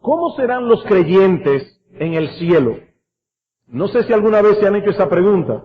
¿Cómo serán los creyentes en el cielo? No sé si alguna vez se han hecho esa pregunta.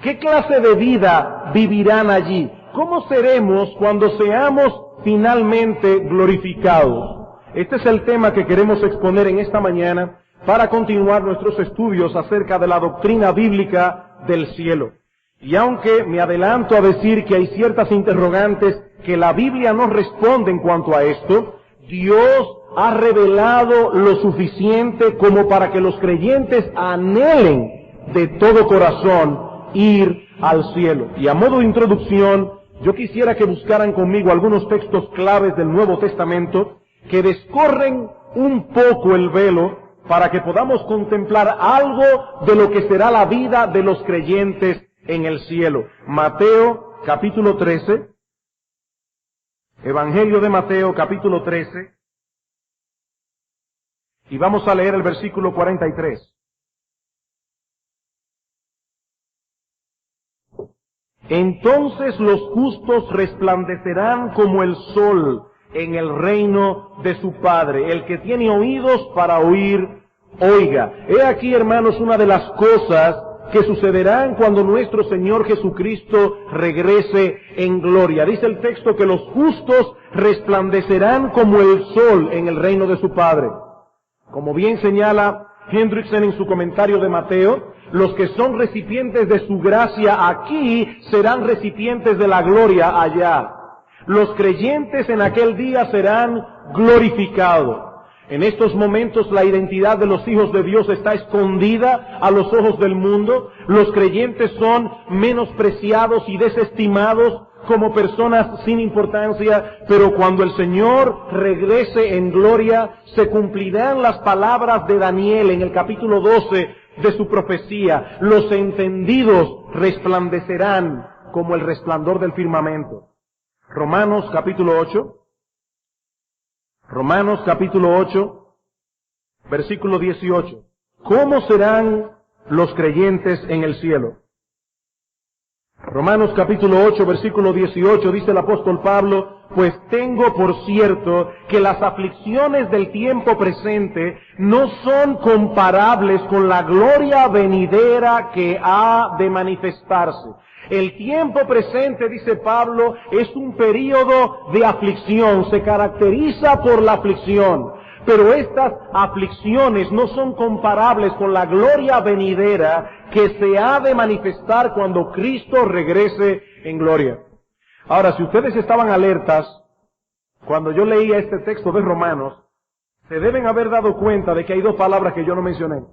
¿Qué clase de vida vivirán allí? ¿Cómo seremos cuando seamos finalmente glorificados? Este es el tema que queremos exponer en esta mañana para continuar nuestros estudios acerca de la doctrina bíblica del cielo. Y aunque me adelanto a decir que hay ciertas interrogantes que la Biblia no responde en cuanto a esto, Dios ha revelado lo suficiente como para que los creyentes anhelen de todo corazón ir al cielo. Y a modo de introducción, yo quisiera que buscaran conmigo algunos textos claves del Nuevo Testamento que descorren un poco el velo para que podamos contemplar algo de lo que será la vida de los creyentes en el cielo. Mateo capítulo 13, Evangelio de Mateo capítulo 13, y vamos a leer el versículo 43. Entonces los justos resplandecerán como el sol en el reino de su Padre. El que tiene oídos para oír, oiga. He aquí, hermanos, una de las cosas que sucederán cuando nuestro Señor Jesucristo regrese en gloria. Dice el texto que los justos resplandecerán como el sol en el reino de su Padre. Como bien señala Hendrickson en su comentario de Mateo, los que son recipientes de su gracia aquí serán recipientes de la gloria allá. Los creyentes en aquel día serán glorificados. En estos momentos la identidad de los hijos de Dios está escondida a los ojos del mundo. Los creyentes son menospreciados y desestimados como personas sin importancia, pero cuando el Señor regrese en gloria, se cumplirán las palabras de Daniel en el capítulo 12 de su profecía. Los entendidos resplandecerán como el resplandor del firmamento. Romanos capítulo 8, versículo 18. ¿Cómo serán los creyentes en el cielo? Romanos capítulo 8, versículo 18, dice el apóstol Pablo, pues tengo por cierto que las aflicciones del tiempo presente no son comparables con la gloria venidera que ha de manifestarse. El tiempo presente, dice Pablo, es un período de aflicción, se caracteriza por la aflicción. Pero estas aflicciones no son comparables con la gloria venidera que se ha de manifestar cuando Cristo regrese en gloria. Ahora, si ustedes estaban alertas cuando yo leía este texto de Romanos, se deben haber dado cuenta de que hay dos palabras que yo no mencioné.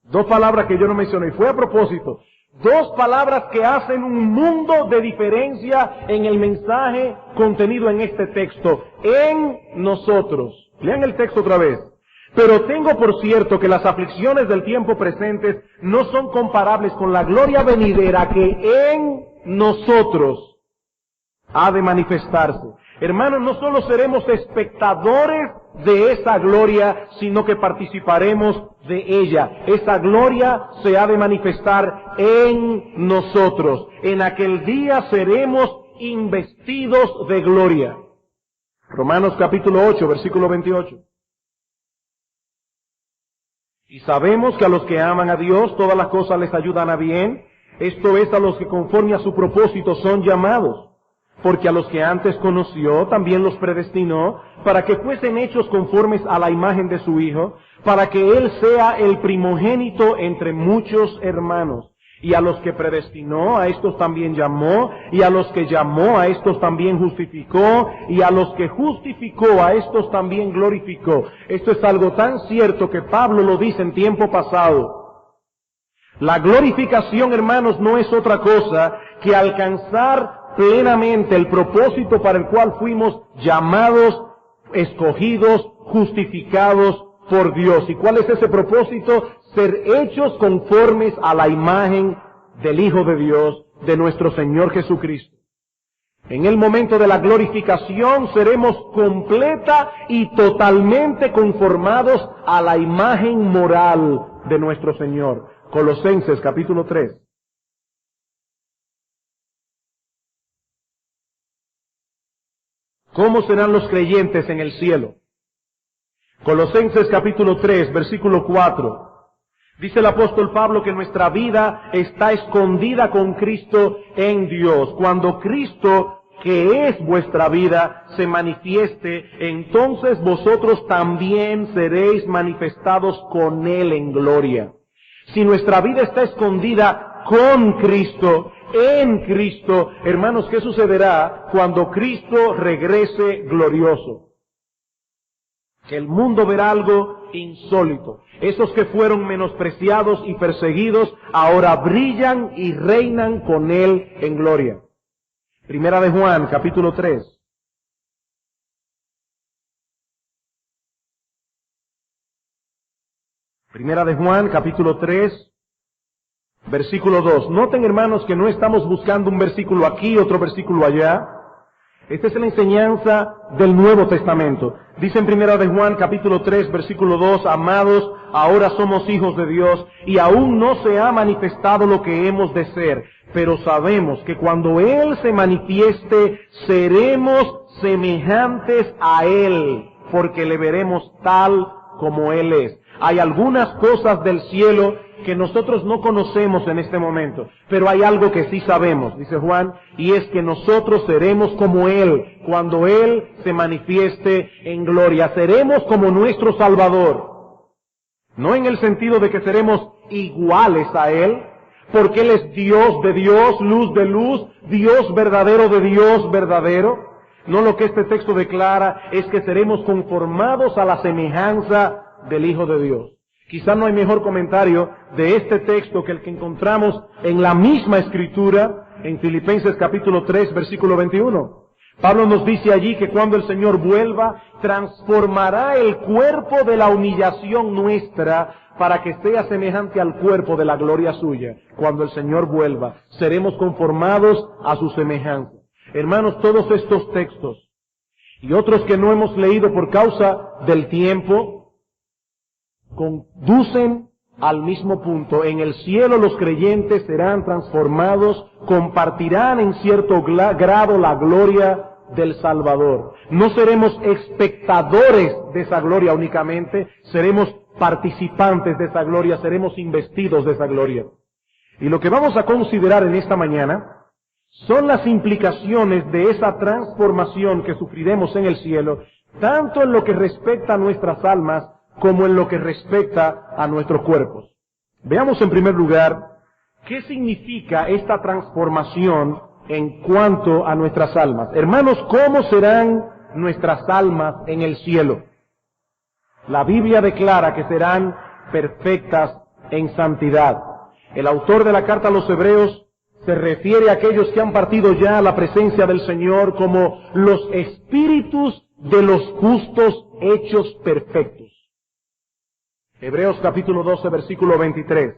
Dos palabras que yo no mencioné, y fue a propósito. Dos palabras que hacen un mundo de diferencia en el mensaje contenido en este texto. En nosotros. Lean el texto otra vez. Pero tengo por cierto que las aflicciones del tiempo presente no son comparables con la gloria venidera que en nosotros ha de manifestarse. Hermanos, no solo seremos espectadores de esa gloria, sino que participaremos de ella. Esa gloria se ha de manifestar en nosotros. En aquel día seremos investidos de gloria. Romanos capítulo 8, versículo 28. Y sabemos que a los que aman a Dios, todas las cosas les ayudan a bien. Esto es, a los que conforme a su propósito son llamados. Porque a los que antes conoció, también los predestinó, para que fuesen hechos conformes a la imagen de su Hijo, para que Él sea el primogénito entre muchos hermanos. Y a los que predestinó, a estos también llamó, y a los que llamó, a estos también justificó, y a los que justificó, a estos también glorificó. Esto es algo tan cierto que Pablo lo dice en tiempo pasado. La glorificación, hermanos, no es otra cosa que alcanzar plenamente el propósito para el cual fuimos llamados, escogidos, justificados por Dios. ¿Y cuál es ese propósito? Ser hechos conformes a la imagen del Hijo de Dios, de nuestro Señor Jesucristo. En el momento de la glorificación seremos completa y totalmente conformados a la imagen moral de nuestro Señor. Colosenses capítulo 3. ¿Cómo serán los creyentes en el cielo? Colosenses capítulo 3, versículo 4. Dice el apóstol Pablo que nuestra vida está escondida con Cristo en Dios. Cuando Cristo, que es vuestra vida, se manifieste, entonces vosotros también seréis manifestados con Él en gloria. Si nuestra vida está escondida con Cristo, en Cristo, hermanos, ¿qué sucederá cuando Cristo regrese glorioso? Que el mundo verá algo insólito. Esos que fueron menospreciados y perseguidos, ahora brillan y reinan con Él en gloria. Primera de Juan, capítulo 3. Primera de Juan, capítulo 3, versículo 2. Noten, hermanos, que no estamos buscando un versículo aquí, otro versículo allá. Esta es la enseñanza del Nuevo Testamento. Dice en Primera de Juan, capítulo 3, versículo 2, amados, ahora somos hijos de Dios, y aún no se ha manifestado lo que hemos de ser, pero sabemos que cuando Él se manifieste, seremos semejantes a Él, porque le veremos tal como Él es. Hay algunas cosas del cielo que nosotros no conocemos en este momento, pero hay algo que sí sabemos, dice Juan, y es que nosotros seremos como Él, cuando Él se manifieste en gloria. Seremos como nuestro Salvador, no en el sentido de que seremos iguales a Él, porque Él es Dios de Dios, luz de luz, Dios verdadero de Dios verdadero. No, lo que este texto declara es que seremos conformados a la semejanza del Hijo de Dios. Quizá no hay mejor comentario de este texto que el que encontramos en la misma Escritura, en Filipenses capítulo 3, versículo 21. Pablo nos dice allí que cuando el Señor vuelva, transformará el cuerpo de la humillación nuestra para que sea semejante al cuerpo de la gloria suya. Cuando el Señor vuelva, seremos conformados a su semejanza. Hermanos, todos estos textos y otros que no hemos leído por causa del tiempo, conducen al mismo punto. En el cielo los creyentes serán transformados, compartirán en cierto grado la gloria del Salvador. No seremos espectadores de esa gloria únicamente, seremos participantes de esa gloria, seremos investidos de esa gloria. Y lo que vamos a considerar en esta mañana son las implicaciones de esa transformación que sufriremos en el cielo, tanto en lo que respecta a nuestras almas, como en lo que respecta a nuestros cuerpos. Veamos en primer lugar qué significa esta transformación en cuanto a nuestras almas. Hermanos, ¿cómo serán nuestras almas en el cielo? La Biblia declara que serán perfectas en santidad. El autor de la carta a los Hebreos se refiere a aquellos que han partido ya a la presencia del Señor como los espíritus de los justos hechos perfectos. Hebreos capítulo 12, versículo 23.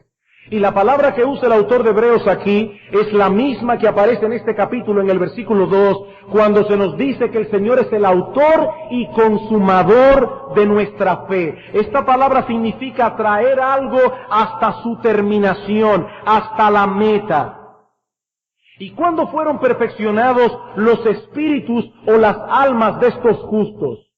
Y la palabra que usa el autor de Hebreos aquí es la misma que aparece en este capítulo en el versículo 2, cuando se nos dice que el Señor es el autor y consumador de nuestra fe. Esta palabra significa traer algo hasta su terminación, hasta la meta. ¿Y cuándo fueron perfeccionados los espíritus o las almas de estos justos?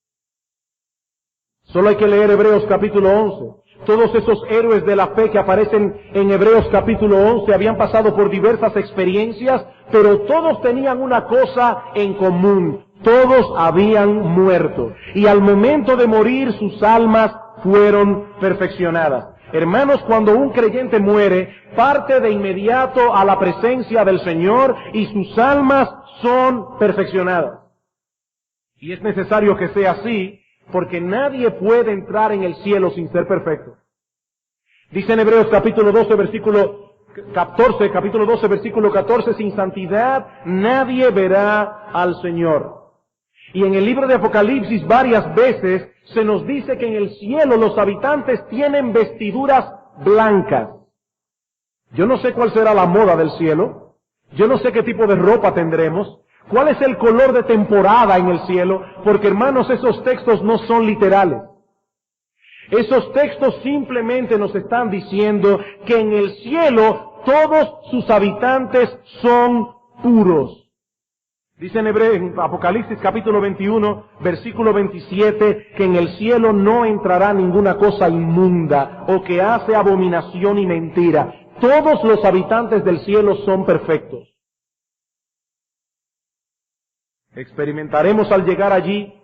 Solo hay que leer Hebreos capítulo 11. Todos esos héroes de la fe que aparecen en Hebreos capítulo 11 habían pasado por diversas experiencias, pero todos tenían una cosa en común. Todos habían muerto. Y al momento de morir sus almas fueron perfeccionadas. Hermanos, cuando un creyente muere, parte de inmediato a la presencia del Señor y sus almas son perfeccionadas. Y es necesario que sea así, porque nadie puede entrar en el cielo sin ser perfecto. Dice en Hebreos capítulo 12, versículo 14, capítulo 12, versículo 14, sin santidad nadie verá al Señor. Y en el libro de Apocalipsis varias veces se nos dice que en el cielo los habitantes tienen vestiduras blancas. Yo no sé cuál será la moda del cielo, yo no sé qué tipo de ropa tendremos, cuál es el color de temporada en el cielo, porque hermanos, esos textos no son literales. Esos textos simplemente nos están diciendo que en el cielo todos sus habitantes son puros. Dice en Apocalipsis capítulo 21, versículo 27, que en el cielo no entrará ninguna cosa inmunda o que hace abominación y mentira. Todos los habitantes del cielo son perfectos. Experimentaremos al llegar allí,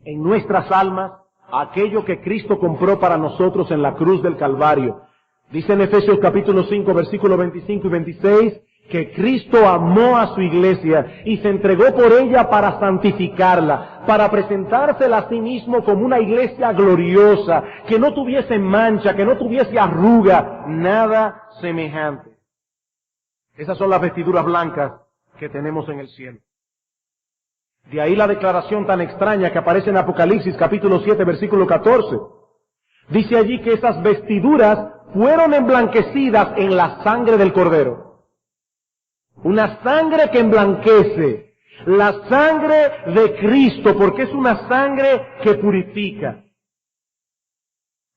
en nuestras almas, aquello que Cristo compró para nosotros en la cruz del Calvario. Dice en Efesios capítulo 5, versículo 25 y 26, que Cristo amó a su iglesia y se entregó por ella para santificarla, para presentársela a sí mismo como una iglesia gloriosa, que no tuviese mancha, que no tuviese arruga, nada semejante. Esas son las vestiduras blancas que tenemos en el cielo. De ahí la declaración tan extraña que aparece en Apocalipsis capítulo 7, versículo 14. Dice allí que esas vestiduras fueron emblanquecidas en la sangre del Cordero. Una sangre que emblanquece, la sangre de Cristo, porque es una sangre que purifica.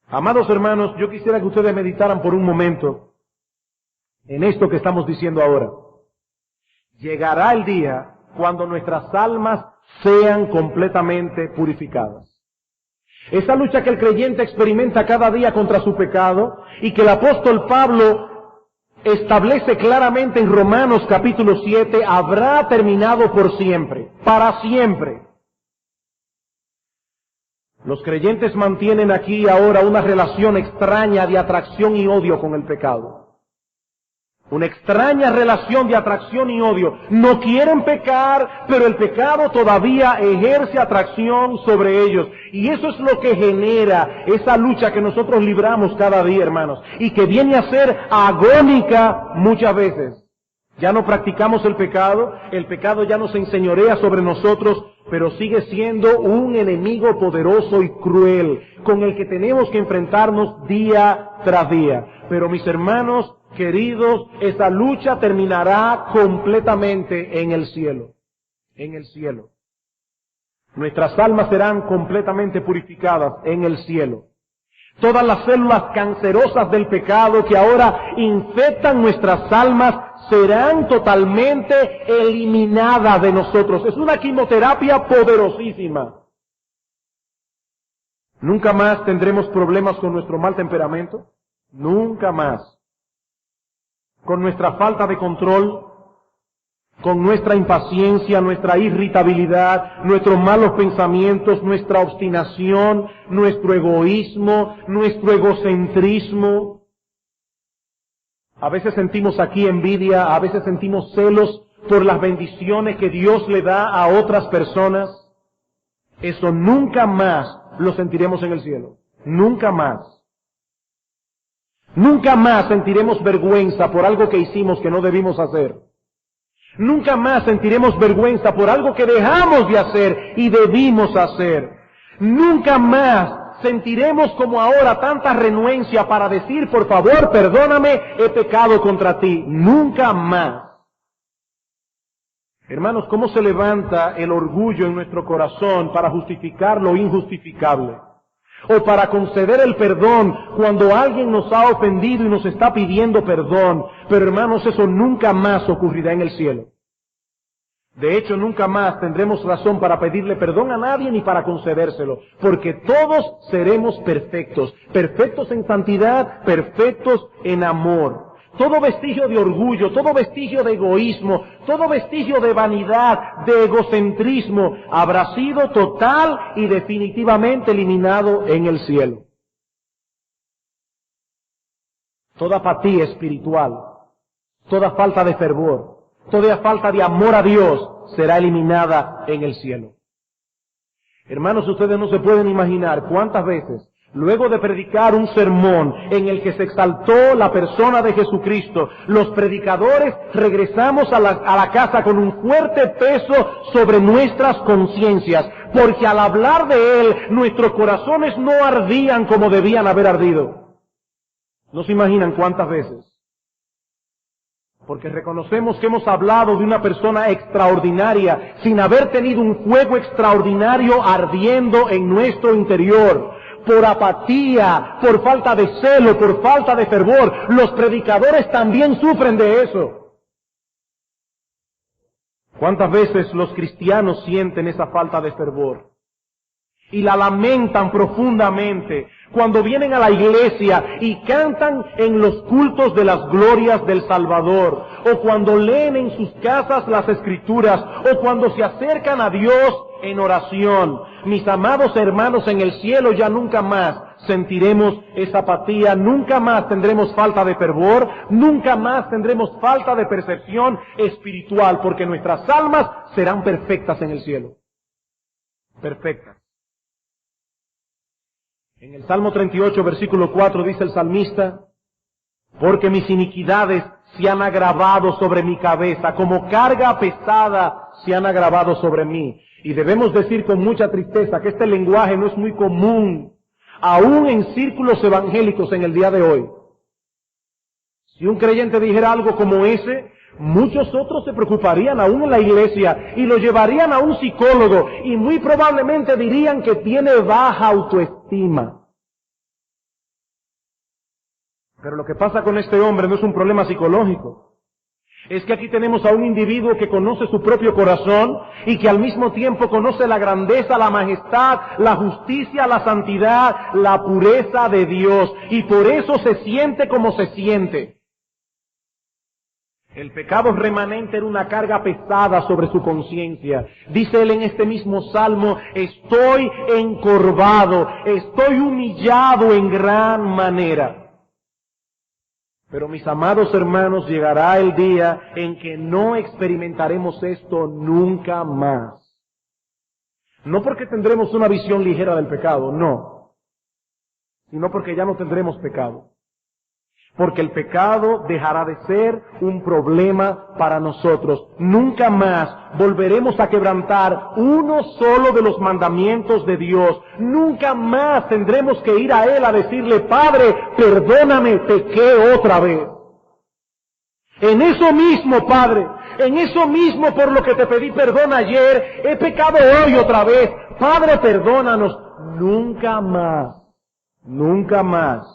Amados hermanos, yo quisiera que ustedes meditaran por un momento en esto que estamos diciendo ahora. Llegará el día cuando nuestras almas sean completamente purificadas. Esa lucha que el creyente experimenta cada día contra su pecado y que el apóstol Pablo establece claramente en Romanos capítulo 7, habrá terminado por siempre, para siempre. Los creyentes mantienen aquí ahora una relación extraña de atracción y odio con el pecado. Una extraña relación de atracción y odio. No quieren pecar, pero el pecado todavía ejerce atracción sobre ellos. Y eso es lo que genera esa lucha que nosotros libramos cada día, hermanos. Y que viene a ser agónica muchas veces. Ya no practicamos el pecado ya no se enseñorea sobre nosotros, pero sigue siendo un enemigo poderoso y cruel, con el que tenemos que enfrentarnos día tras día. Pero mis hermanos, queridos, esa lucha terminará completamente en el cielo. En el cielo. Nuestras almas serán completamente purificadas en el cielo. Todas las células cancerosas del pecado que ahora infectan nuestras almas serán totalmente eliminadas de nosotros. Es una quimioterapia poderosísima. Nunca más tendremos problemas con nuestro mal temperamento. Nunca más. Con nuestra falta de control, con nuestra impaciencia, nuestra irritabilidad, nuestros malos pensamientos, nuestra obstinación, nuestro egoísmo, nuestro egocentrismo. A veces sentimos aquí envidia, a veces sentimos celos por las bendiciones que Dios le da a otras personas. Eso nunca más lo sentiremos en el cielo. Nunca más. Nunca más sentiremos vergüenza por algo que hicimos que no debimos hacer. Nunca más sentiremos vergüenza por algo que dejamos de hacer y debimos hacer. Nunca más sentiremos como ahora tanta renuencia para decir, por favor, perdóname, he pecado contra ti. Nunca más. Hermanos, ¿cómo se levanta el orgullo en nuestro corazón para justificar lo injustificable? O para conceder el perdón cuando alguien nos ha ofendido y nos está pidiendo perdón. Pero hermanos, eso nunca más ocurrirá en el cielo. De hecho, nunca más tendremos razón para pedirle perdón a nadie ni para concedérselo, porque todos seremos perfectos, perfectos en santidad, perfectos en amor. Todo vestigio de orgullo, todo vestigio de egoísmo, todo vestigio de vanidad, de egocentrismo, habrá sido total y definitivamente eliminado en el cielo. Toda apatía espiritual, toda falta de fervor, toda falta de amor a Dios será eliminada en el cielo. Hermanos, ustedes no se pueden imaginar cuántas veces, luego de predicar un sermón en el que se exaltó la persona de Jesucristo, los predicadores regresamos a la casa con un fuerte peso sobre nuestras conciencias, porque al hablar de Él, nuestros corazones no ardían como debían haber ardido. ¿No se imaginan cuántas veces? Porque reconocemos que hemos hablado de una persona extraordinaria sin haber tenido un fuego extraordinario ardiendo en nuestro interior. Por apatía, por falta de celo, por falta de fervor. Los predicadores también sufren de eso. ¿Cuántas veces los cristianos sienten esa falta de fervor? Y la lamentan profundamente cuando vienen a la iglesia y cantan en los cultos de las glorias del Salvador, o cuando leen en sus casas las Escrituras, o cuando se acercan a Dios en oración. Mis amados hermanos, en el cielo ya nunca más sentiremos esa apatía, nunca más tendremos falta de fervor, nunca más tendremos falta de percepción espiritual, porque nuestras almas serán perfectas en el cielo. Perfectas. En el Salmo 38, versículo 4, dice el salmista: porque mis iniquidades se han agravado sobre mi cabeza, como carga pesada se han agravado sobre mí. Y debemos decir con mucha tristeza que este lenguaje no es muy común, aún en círculos evangélicos en el día de hoy. Si un creyente dijera algo como ese, muchos otros se preocuparían aún en la iglesia y lo llevarían a un psicólogo y muy probablemente dirían que tiene baja autoestima. Pero lo que pasa con este hombre no es un problema psicológico. Es que aquí tenemos a un individuo que conoce su propio corazón y que al mismo tiempo conoce la grandeza, la majestad, la justicia, la santidad, la pureza de Dios. Y por eso se siente como se siente. El pecado remanente era una carga pesada sobre su conciencia. Dice él en este mismo salmo: estoy encorvado, estoy humillado en gran manera. Pero mis amados hermanos, llegará el día en que no experimentaremos esto nunca más. No porque tendremos una visión ligera del pecado, no, sino porque ya no tendremos pecado. Porque el pecado dejará de ser un problema para nosotros. Nunca más volveremos a quebrantar uno solo de los mandamientos de Dios. Nunca más tendremos que ir a Él a decirle: Padre, perdóname, pequé otra vez. En eso mismo, Padre, en eso mismo por lo que te pedí perdón ayer, he pecado hoy otra vez. Padre, perdónanos. Nunca más, nunca más.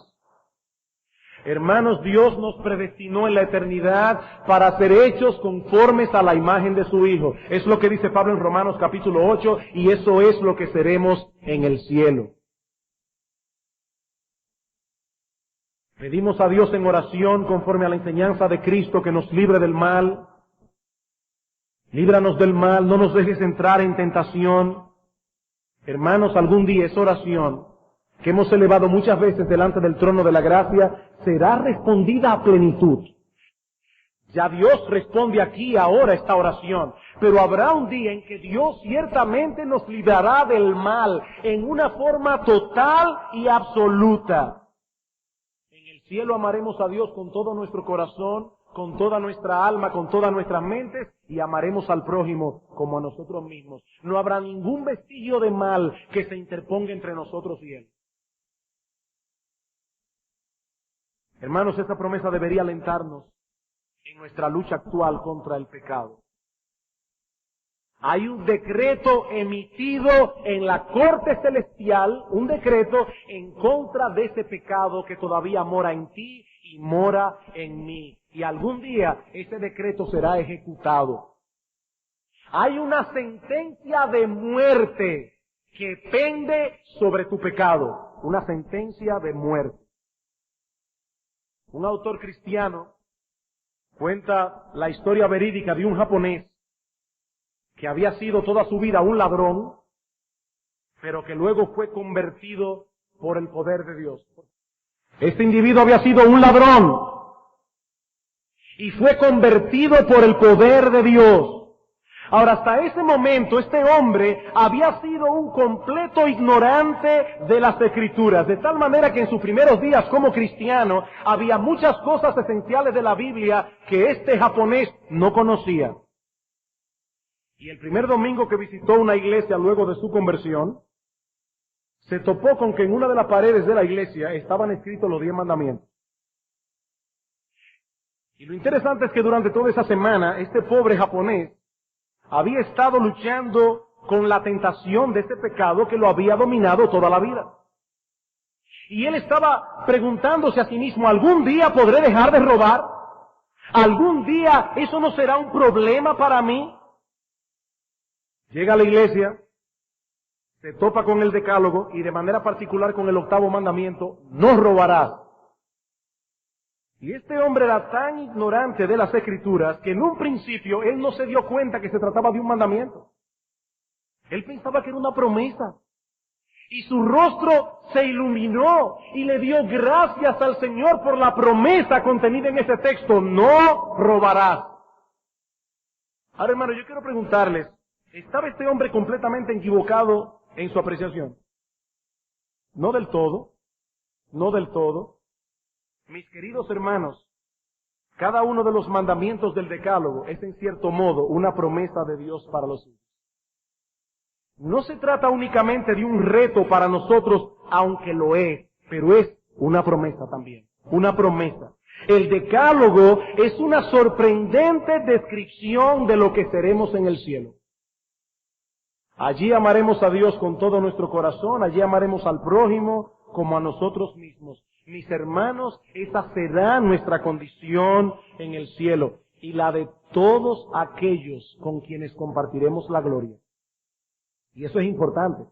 Hermanos, Dios nos predestinó en la eternidad para ser hechos conformes a la imagen de su Hijo. Es lo que dice Pablo en Romanos capítulo 8, y eso es lo que seremos en el cielo. Pedimos a Dios en oración conforme a la enseñanza de Cristo que nos libre del mal. Líbranos del mal, no nos dejes entrar en tentación. Hermanos, algún día esa oración que hemos elevado muchas veces delante del trono de la gracia será respondida a plenitud. Ya Dios responde aquí ahora esta oración, pero habrá un día en que Dios ciertamente nos librará del mal en una forma total y absoluta. En el cielo amaremos a Dios con todo nuestro corazón, con toda nuestra alma, con todas nuestras mentes, y amaremos al prójimo como a nosotros mismos. No habrá ningún vestigio de mal que se interponga entre nosotros y Él. Hermanos, esta promesa debería alentarnos en nuestra lucha actual contra el pecado. Hay un decreto emitido en la corte celestial, un decreto en contra de ese pecado que todavía mora en ti y mora en mí. Y algún día ese decreto será ejecutado. Hay una sentencia de muerte que pende sobre tu pecado. Una sentencia de muerte. Un autor cristiano cuenta la historia verídica de un japonés que había sido toda su vida un ladrón, pero que luego fue convertido por el poder de Dios. Este individuo había sido un ladrón y fue convertido por el poder de Dios. Ahora, hasta ese momento, este hombre había sido un completo ignorante de las Escrituras, de tal manera que en sus primeros días como cristiano había muchas cosas esenciales de la Biblia que este japonés no conocía. Y el primer domingo que visitó una iglesia luego de su conversión, se topó con que en una de las paredes de la iglesia estaban escritos los 10 mandamientos. Y lo interesante es que durante toda esa semana, este pobre japonés había estado luchando con la tentación de ese pecado que lo había dominado toda la vida. Y él estaba preguntándose a sí mismo: ¿algún día podré dejar de robar? ¿Algún día eso no será un problema para mí? llega a la iglesia, se topa con el decálogo y de manera particular con el 8º mandamiento, no robarás. Y este hombre era tan ignorante de las Escrituras que en un principio él no se dio cuenta que se trataba de un mandamiento. Él pensaba que era una promesa. Y su rostro se iluminó y le dio gracias al Señor por la promesa contenida en ese texto, no robarás. Ahora, hermano, yo quiero preguntarles, ¿estaba este hombre completamente equivocado en su apreciación? No del todo, no del todo. Mis queridos hermanos, cada uno de los mandamientos del Decálogo es en cierto modo una promesa de Dios para los hijos. No se trata únicamente de un reto para nosotros, aunque lo es, pero es una promesa también, una promesa. El Decálogo es una sorprendente descripción de lo que seremos en el cielo. Allí amaremos a Dios con todo nuestro corazón, allí amaremos al prójimo como a nosotros mismos. Mis hermanos, esa será nuestra condición en el cielo y la de todos aquellos con quienes compartiremos la gloria. Y eso es importante.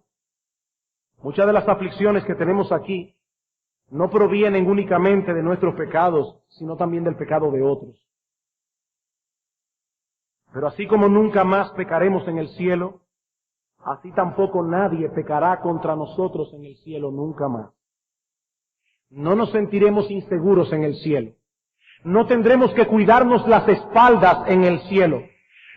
Muchas de las aflicciones que tenemos aquí no provienen únicamente de nuestros pecados, sino también del pecado de otros. Pero así como nunca más pecaremos en el cielo, así tampoco nadie pecará contra nosotros en el cielo nunca más. No nos sentiremos inseguros en el cielo. No tendremos que cuidarnos las espaldas en el cielo.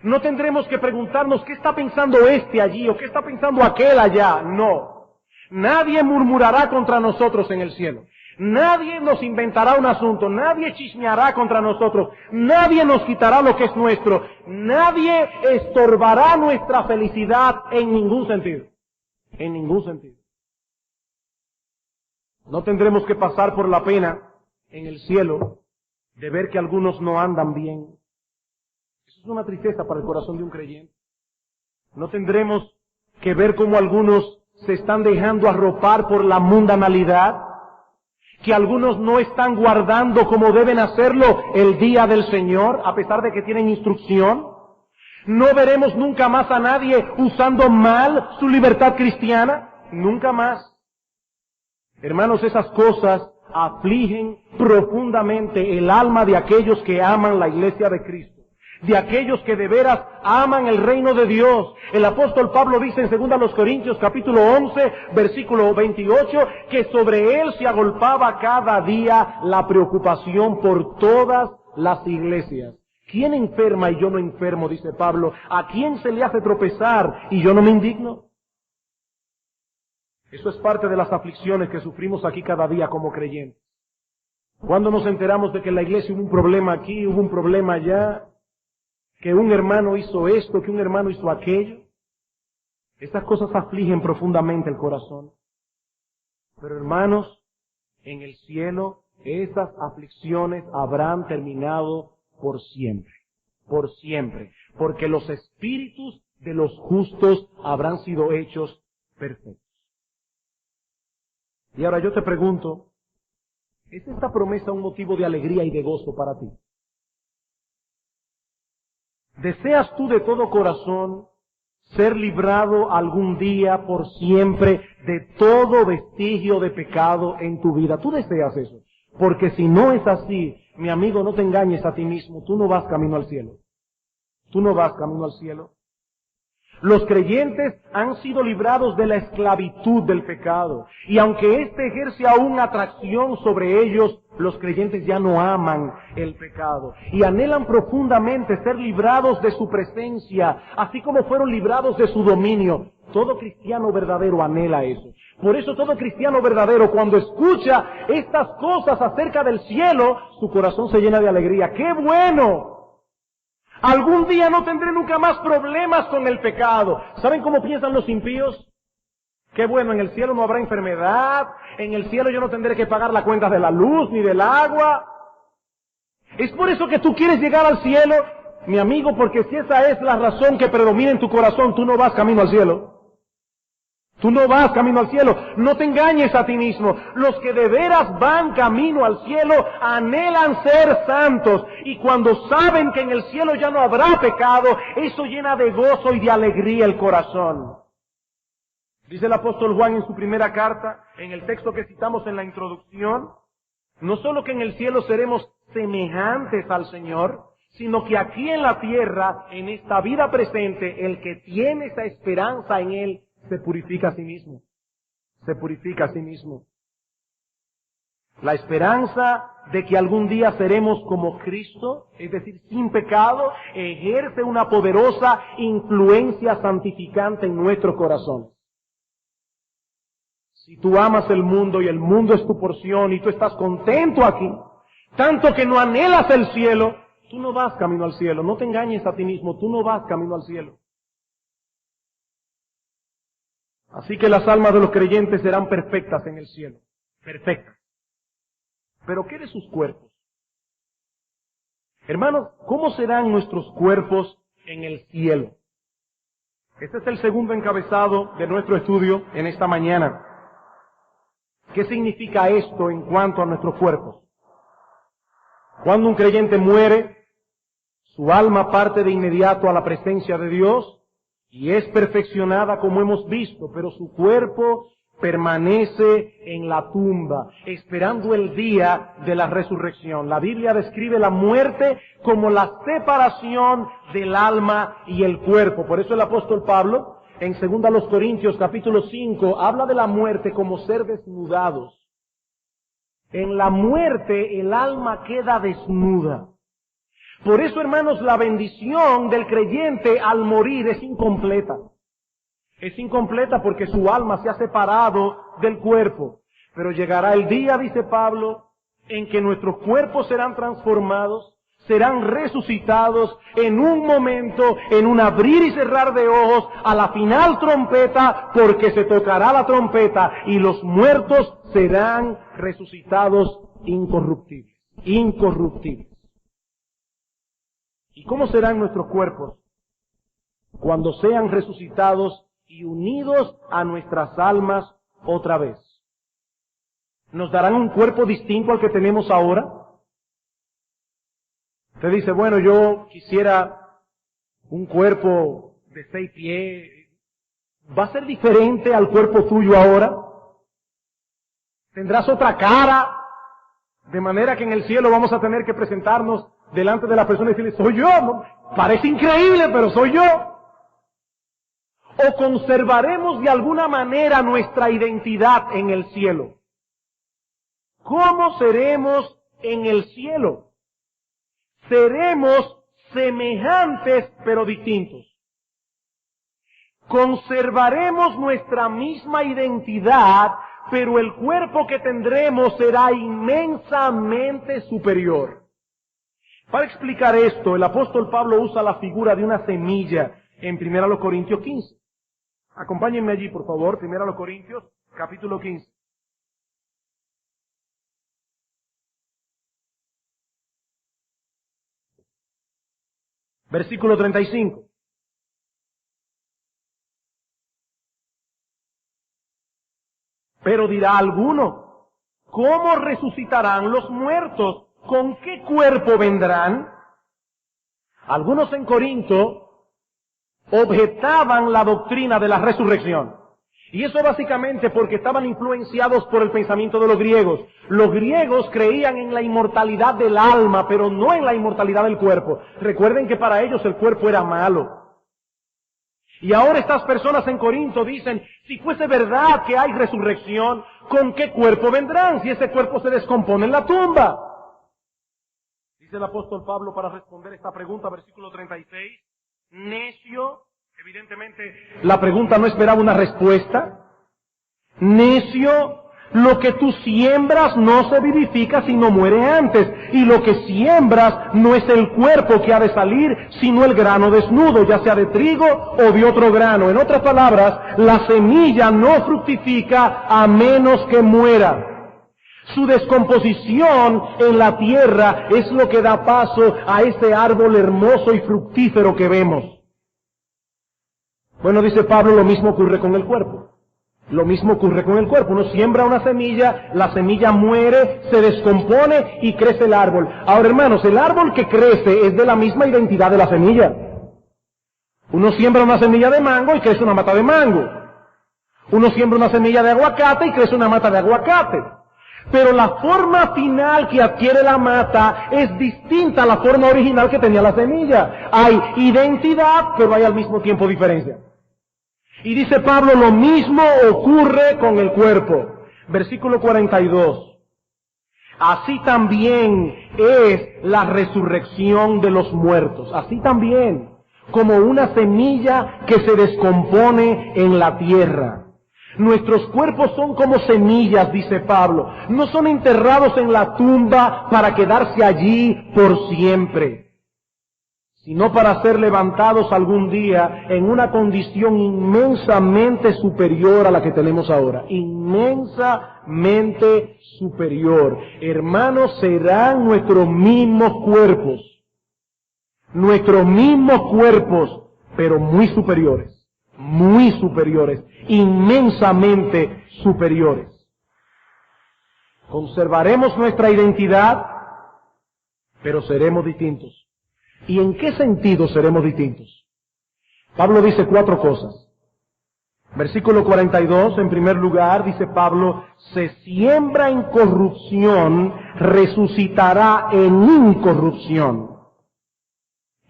No tendremos que preguntarnos qué está pensando este allí o qué está pensando aquel allá. No. Nadie murmurará contra nosotros en el cielo. Nadie nos inventará un asunto. Nadie chismeará contra nosotros. Nadie nos quitará lo que es nuestro. Nadie estorbará nuestra felicidad en ningún sentido. En ningún sentido. No tendremos que pasar por la pena en el cielo de ver que algunos no andan bien. Eso es una tristeza para el corazón de un creyente. No tendremos que ver cómo algunos se están dejando arropar por la mundanalidad, que algunos no están guardando como deben hacerlo el día del Señor, a pesar de que tienen instrucción. No veremos nunca más a nadie usando mal su libertad cristiana, nunca más. Hermanos, esas cosas afligen profundamente el alma de aquellos que aman la iglesia de Cristo, de aquellos que de veras aman el reino de Dios. El apóstol Pablo dice en 2 Corintios capítulo 11, versículo 28, que sobre él se agolpaba cada día la preocupación por todas las iglesias. ¿Quién enferma y yo no enfermo?, dice Pablo. ¿A quién se le hace tropezar y yo no me indigno? Eso es parte de las aflicciones que sufrimos aquí cada día como creyentes. Cuando nos enteramos de que en la iglesia hubo un problema aquí, hubo un problema allá, que un hermano hizo esto, que un hermano hizo aquello, estas cosas afligen profundamente el corazón. Pero hermanos, en el cielo esas aflicciones habrán terminado por siempre, porque los espíritus de los justos habrán sido hechos perfectos. Y ahora yo te pregunto, ¿es esta promesa un motivo de alegría y de gozo para ti? ¿Deseas tú de todo corazón ser librado algún día por siempre de todo vestigio de pecado en tu vida? ¿Tú deseas eso? Porque si no es así, mi amigo, no te engañes a ti mismo, tú no vas camino al cielo. Tú no vas camino al cielo. Los creyentes han sido librados de la esclavitud del pecado. Y aunque éste ejerce aún atracción sobre ellos, los creyentes ya no aman el pecado. Y anhelan profundamente ser librados de su presencia, así como fueron librados de su dominio. Todo cristiano verdadero anhela eso. Por eso todo cristiano verdadero, cuando escucha estas cosas acerca del cielo, su corazón se llena de alegría. ¡Qué bueno! Algún día no tendré nunca más problemas con el pecado. ¿Saben cómo piensan los impíos? Qué bueno, en el cielo no habrá enfermedad, en el cielo yo no tendré que pagar la cuenta de la luz ni del agua. Es por eso que tú quieres llegar al cielo, mi amigo, porque si esa es la razón que predomina en tu corazón, tú no vas camino al cielo. Tú no vas camino al cielo. No te engañes a ti mismo. Los que de veras van camino al cielo anhelan ser santos. Y cuando saben que en el cielo ya no habrá pecado, eso llena de gozo y de alegría el corazón. Dice el apóstol Juan en su primera carta, en el texto que citamos en la introducción, no solo que en el cielo seremos semejantes al Señor, sino que aquí en la tierra, en esta vida presente, el que tiene esa esperanza en Él, se purifica a sí mismo. Se purifica a sí mismo. La esperanza de que algún día seremos como Cristo, es decir, sin pecado, ejerce una poderosa influencia santificante en nuestro corazón. Si tú amas el mundo y el mundo es tu porción y tú estás contento aquí, tanto que no anhelas el cielo, tú no vas camino al cielo. No te engañes a ti mismo, tú no vas camino al cielo. Así que las almas de los creyentes serán perfectas en el cielo. Perfectas. Pero ¿qué de sus cuerpos? Hermanos, ¿cómo serán nuestros cuerpos en el cielo? Este es el segundo encabezado de nuestro estudio en esta mañana. ¿Qué significa esto en cuanto a nuestros cuerpos? Cuando un creyente muere, su alma parte de inmediato a la presencia de Dios y es perfeccionada como hemos visto, pero su cuerpo permanece en la tumba, esperando el día de la resurrección. La Biblia describe la muerte como la separación del alma y el cuerpo. Por eso el apóstol Pablo, en 2 Corintios capítulo 5, habla de la muerte como ser desnudados. En la muerte el alma queda desnuda. Por eso, hermanos, la bendición del creyente al morir es incompleta. Es incompleta porque su alma se ha separado del cuerpo. Pero llegará el día, dice Pablo, en que nuestros cuerpos serán transformados, serán resucitados en un momento, en un abrir y cerrar de ojos, a la final trompeta, porque se tocará la trompeta y los muertos serán resucitados incorruptibles. Incorruptibles. ¿Y cómo serán nuestros cuerpos? Cuando sean resucitados y unidos a nuestras almas otra vez. ¿Nos darán un cuerpo distinto al que tenemos ahora? Usted dice, bueno, yo quisiera un cuerpo de 6 pies. ¿Va a ser diferente al cuerpo tuyo ahora? ¿Tendrás otra cara? De manera que en el cielo vamos a tener que presentarnos delante de la persona y decirle, soy yo. ¿No? Parece increíble, pero soy yo. ¿O conservaremos de alguna manera nuestra identidad en el cielo? ¿Cómo seremos en el cielo? Seremos semejantes pero distintos. Conservaremos nuestra misma identidad, pero el cuerpo que tendremos será inmensamente superior. Para explicar esto, el apóstol Pablo usa la figura de una semilla en 1 Corintios 15. Acompáñenme allí, por favor, 1 Corintios, capítulo 15. Versículo 35. Pero dirá alguno, ¿cómo resucitarán los muertos? ¿Con qué cuerpo vendrán? Algunos en Corinto objetaban la doctrina de la resurrección. Y eso básicamente porque estaban influenciados por el pensamiento de los griegos. Los griegos creían en la inmortalidad del alma, pero no en la inmortalidad del cuerpo. Recuerden que para ellos el cuerpo era malo. Y ahora estas personas en Corinto dicen, si fuese verdad que hay resurrección, ¿con qué cuerpo vendrán si ese cuerpo se descompone en la tumba? Dice el apóstol Pablo para responder esta pregunta, versículo 36, necio. Evidentemente, la pregunta no esperaba una respuesta. Necio, lo que tú siembras no se vivifica sino muere antes. Y lo que siembras no es el cuerpo que ha de salir, sino el grano desnudo, ya sea de trigo o de otro grano. En otras palabras, la semilla no fructifica a menos que muera. Su descomposición en la tierra es lo que da paso a ese árbol hermoso y fructífero que vemos. Bueno, dice Pablo, lo mismo ocurre con el cuerpo. Lo mismo ocurre con el cuerpo. Uno siembra una semilla, la semilla muere, se descompone y crece el árbol. Ahora, hermanos, el árbol que crece es de la misma identidad de la semilla. Uno siembra una semilla de mango y crece una mata de mango. Uno siembra una semilla de aguacate y crece una mata de aguacate. Pero la forma final que adquiere la mata es distinta a la forma original que tenía la semilla. Hay identidad, pero hay al mismo tiempo diferencia. Y dice Pablo, lo mismo ocurre con el cuerpo. Versículo 42. Así también es la resurrección de los muertos. Así también, como una semilla que se descompone en la tierra. Nuestros cuerpos son como semillas, dice Pablo. No son enterrados en la tumba para quedarse allí por siempre, sino para ser levantados algún día en una condición inmensamente superior a la que tenemos ahora. Inmensamente superior. Hermanos, serán nuestros mismos cuerpos, pero muy superiores, inmensamente superiores. Conservaremos nuestra identidad, pero seremos distintos. ¿Y en qué sentido seremos distintos? Pablo dice 4 cosas. Versículo 42, en primer lugar, dice Pablo, se siembra en corrupción, resucitará en incorrupción.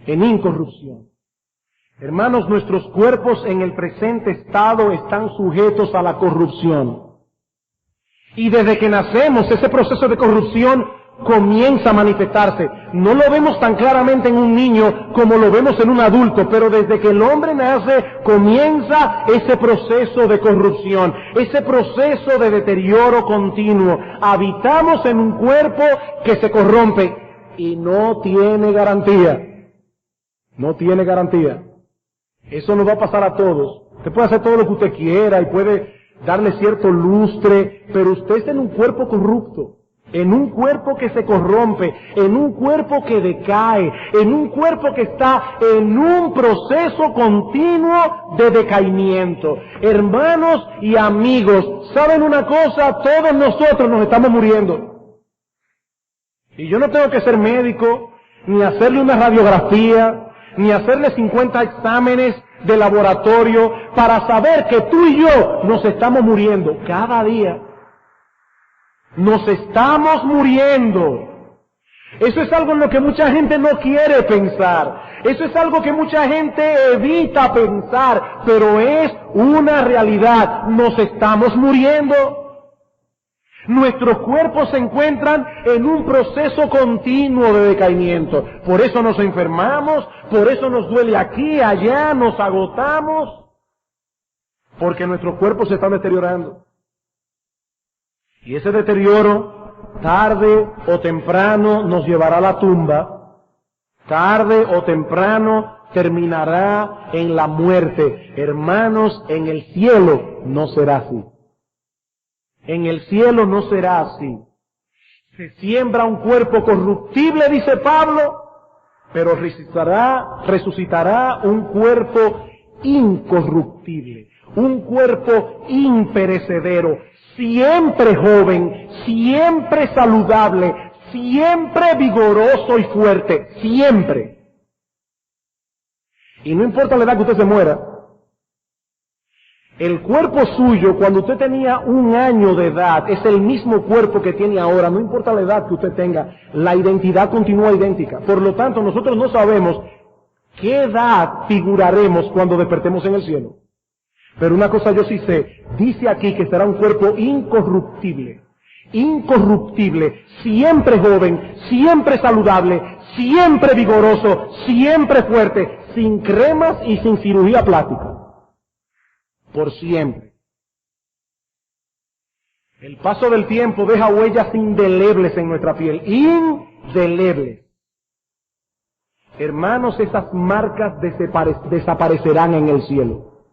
En incorrupción. Hermanos, nuestros cuerpos en el presente estado están sujetos a la corrupción. Y desde que nacemos, ese proceso de corrupción comienza a manifestarse. No lo vemos tan claramente en un niño como lo vemos en un adulto, pero desde que el hombre nace comienza ese proceso de corrupción, ese proceso de deterioro continuo. Habitamos en un cuerpo que se corrompe y no tiene garantía. No tiene garantía. Eso nos va a pasar a todos. Usted puede hacer todo lo que usted quiera y puede darle cierto lustre, pero usted está en un cuerpo corrupto. En un cuerpo que se corrompe, en un cuerpo que decae, en un cuerpo que está en un proceso continuo de decaimiento. Hermanos y amigos, ¿saben una cosa? Todos nosotros nos estamos muriendo. Y yo no tengo que ser médico, ni hacerle una radiografía, ni hacerle 50 exámenes de laboratorio para saber que tú y yo nos estamos muriendo cada día. Nos estamos muriendo. Eso es algo en lo que mucha gente no quiere pensar. Eso es algo que mucha gente evita pensar, pero es una realidad. Nos estamos muriendo. Nuestros cuerpos se encuentran en un proceso continuo de decaimiento. Por eso nos enfermamos, por eso nos duele aquí, allá, nos agotamos, porque nuestros cuerpos se están deteriorando. Y ese deterioro, tarde o temprano, nos llevará a la tumba. Tarde o temprano terminará en la muerte. Hermanos, en el cielo no será así. En el cielo no será así. Se siembra un cuerpo corruptible, dice Pablo, pero resucitará un cuerpo incorruptible, un cuerpo imperecedero, siempre joven, siempre saludable, siempre vigoroso y fuerte, siempre. Y no importa la edad que usted se muera, el cuerpo suyo, cuando usted tenía 1 año de edad, es el mismo cuerpo que tiene ahora, no importa la edad que usted tenga, la identidad continúa idéntica. Por lo tanto, nosotros no sabemos qué edad figuraremos cuando despertemos en el cielo. Pero una cosa yo sí sé, dice aquí que será un cuerpo incorruptible, siempre joven, siempre saludable, siempre vigoroso, siempre fuerte, sin cremas y sin cirugía plástica. Por siempre. El paso del tiempo deja huellas indelebles en nuestra piel, indelebles. Hermanos, esas marcas desaparecerán en el cielo.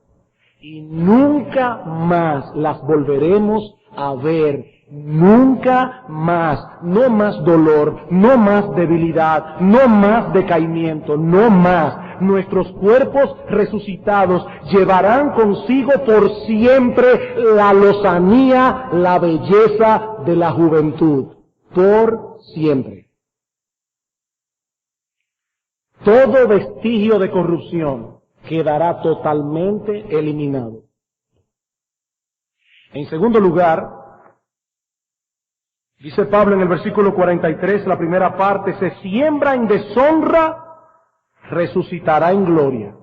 Y nunca más las volveremos a ver. Nunca más. No más dolor, no más debilidad, no más decaimiento, no más. nuestros cuerpos resucitados llevarán consigo por siempre la lozanía, la belleza de la juventud. Por siempre. Todo vestigio de corrupción quedará totalmente eliminado. En segundo lugar, dice Pablo en el versículo 43, la primera parte, se siembra en deshonra, resucitará en gloria.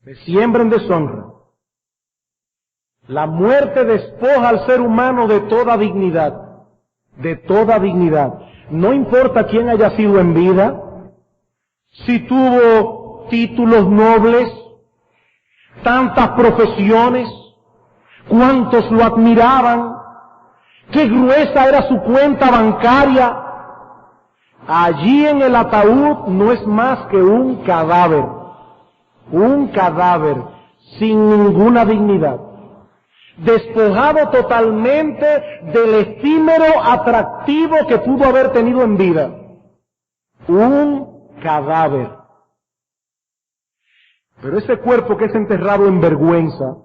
Se siembra en deshonra. La muerte despoja al ser humano de toda dignidad, de toda dignidad. No importa quién haya sido en vida, si tuvo títulos nobles, tantas profesiones, cuántos lo admiraban, qué gruesa era su cuenta bancaria. Allí en el ataúd no es más que un cadáver sin ninguna dignidad, despojado totalmente del efímero atractivo que pudo haber tenido en vida. Un cadáver. Pero ese cuerpo que es enterrado en vergüenza,